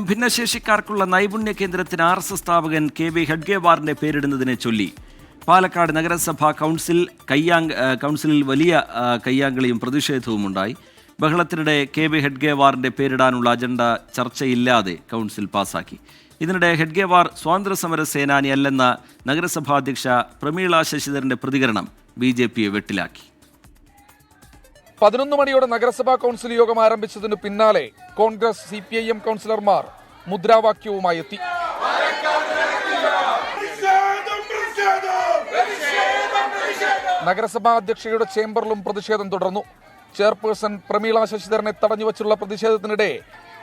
ഭിന്നശേഷിക്കാർക്കുള്ള നൈപുണ്യ കേന്ദ്രത്തിന് RSS സ്ഥാപകൻ KB ഹെഡ്ഗേവാറിന്റെ പേരിടുന്നതിനെ ചൊല്ലി പാലക്കാട് നഗരസഭാ കൗൺസിലിൽ വലിയ കയ്യാങ്കളിയും പ്രതിഷേധവും ഉണ്ടായി. ബഹളത്തിനിടെ KB ഹെഡ്ഗേവാറിന്റെ പേരിടാനുള്ള അജണ്ട ചർച്ചയില്ലാതെ കൗൺസിൽ പാസാക്കി. ഇതിനിടെ ഹെഡ്ഗേവാർ സ്വാതന്ത്ര്യസമര സേനാനി അല്ലെന്ന നഗരസഭാ അധ്യക്ഷ പ്രമീള ശശിധരന്റെ പ്രതികരണം BJPയെ വെട്ടിലാക്കി. 11 മണിയോടെ നഗരസഭാ കൗൺസിൽ യോഗം ആരംഭിച്ചതിനു പിന്നാലെ കോൺഗ്രസ് CPIM കൗൺസിലർമാർ മുദ്രാവാക്യവുമായി എത്തി. നഗരസഭാ അധ്യക്ഷയുടെ ചേംബറിലും പ്രതിഷേധം തുടർന്നു. ചെയർപേഴ്സൺ പ്രമീള ശശിധരനെ തടഞ്ഞുവച്ചുള്ള പ്രതിഷേധത്തിനിടെ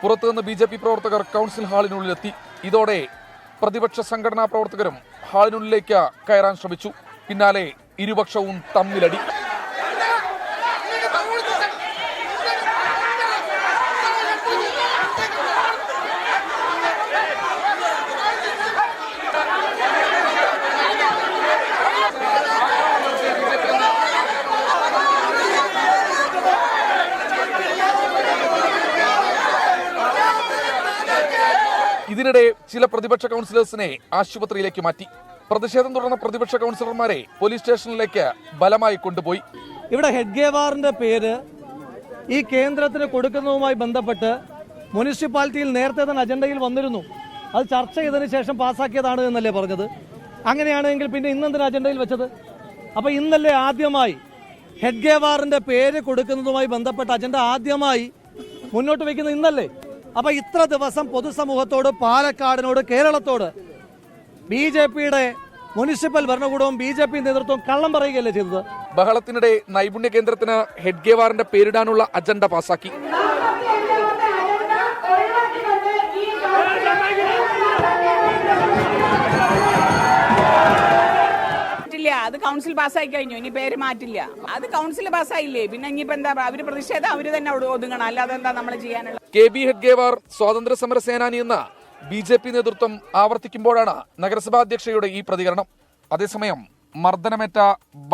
പുറത്തുനിന്ന് BJP പ്രവർത്തകർ കൗൺസിൽ ഹാളിനുള്ളിലെത്തി. ഇതോടെ പ്രതിപക്ഷ സംഘടനാ പ്രവർത്തകരും ഹാളിനുള്ളിലേക്ക് കയറാൻ ശ്രമിച്ചു. പിന്നാലെ ഇരുപക്ഷവും തമ്മിലടി. ഇതിനിടെ ചില പ്രതിപക്ഷ കൗൺസിലേഴ്സിനെ ആശുപത്രിയിലേക്ക് മാറ്റി. പ്രതിഷേധം തുടർന്ന പ്രതിപക്ഷ കൗൺസിലർമാരെ പോലീസ് സ്റ്റേഷനിലേക്ക് ബലമായി കൊണ്ടുപോയി. ഇവിടെ ഹെഡ്ഗേവാറിന്റെ പേര് ഈ കേന്ദ്രത്തിന് കൊടുക്കുന്നതുമായി ബന്ധപ്പെട്ട് മുനിസിപ്പാലിറ്റിയിൽ നേരത്തെ തന്നെ അജണ്ടയിൽ വന്നിരുന്നു. അത് ചർച്ച ചെയ്തതിനു ശേഷം പാസ്സാക്കിയതാണ് എന്നല്ലേ പറഞ്ഞത്? അങ്ങനെയാണെങ്കിൽ പിന്നെ ഇന്നെന്തിനാ അജണ്ടയിൽ വെച്ചത്? അപ്പൊ ഇന്നല്ലേ ആദ്യമായി ഹെഡ്ഗേവാറിന്റെ പേര് കൊടുക്കുന്നതുമായി ബന്ധപ്പെട്ട അജണ്ട ആദ്യമായി മുന്നോട്ട് വയ്ക്കുന്നത് ഇന്നല്ലേ? അപ്പൊ ഇത്ര ദിവസം പൊതുസമൂഹത്തോട്, പാലക്കാടിനോട്, കേരളത്തോട് BJPയുടെ മുനിസിപ്പൽ ഭരണകൂടവും BJP നേതൃത്വവും കള്ളം പറയുകയല്ലേ ചെയ്തത്? ബഹളത്തിനിടെ നൈപുണ്യ കേന്ദ്രത്തിന് ഹെഡ്ഗേവാറിന്റെ പേരിടാനുള്ള അജണ്ട പാസാക്കി. അത് കൗൺസിൽ പാസ്സായി കഴിഞ്ഞു. ഇനി പേര് മാറ്റില്ല. അത് കൗൺസിൽ പാസ്സായില്ലേ, പിന്നെ ഇനിയിപ്പോ എന്താ? അവര് പ്രതിഷേധം അവര് തന്നെ ഒതുങ്ങണം, അല്ലാതെ എന്താ നമ്മൾ ചെയ്യാനുള്ള? KB ഹെഡ്ഗേവാർ സ്വാതന്ത്ര്യ സമര സേനാനി എന്ന BJP നേതൃത്വം ആവർത്തിക്കുമ്പോഴാണ് നഗരസഭാ അധ്യക്ഷയുടെ ഈ പ്രതികരണം. അതേസമയം മർദ്ദനമേറ്റ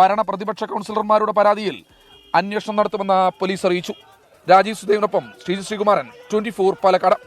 ഭരണ പ്രതിപക്ഷ കൗൺസിലർമാരുടെ പരാതിയിൽ അന്വേഷണം നടത്തുമെന്ന് പോലീസ് അറിയിച്ചു. രാജീവ് സുദേവിനൊപ്പം ശ്രീകുമാരൻ, 24 പാലക്കാട്.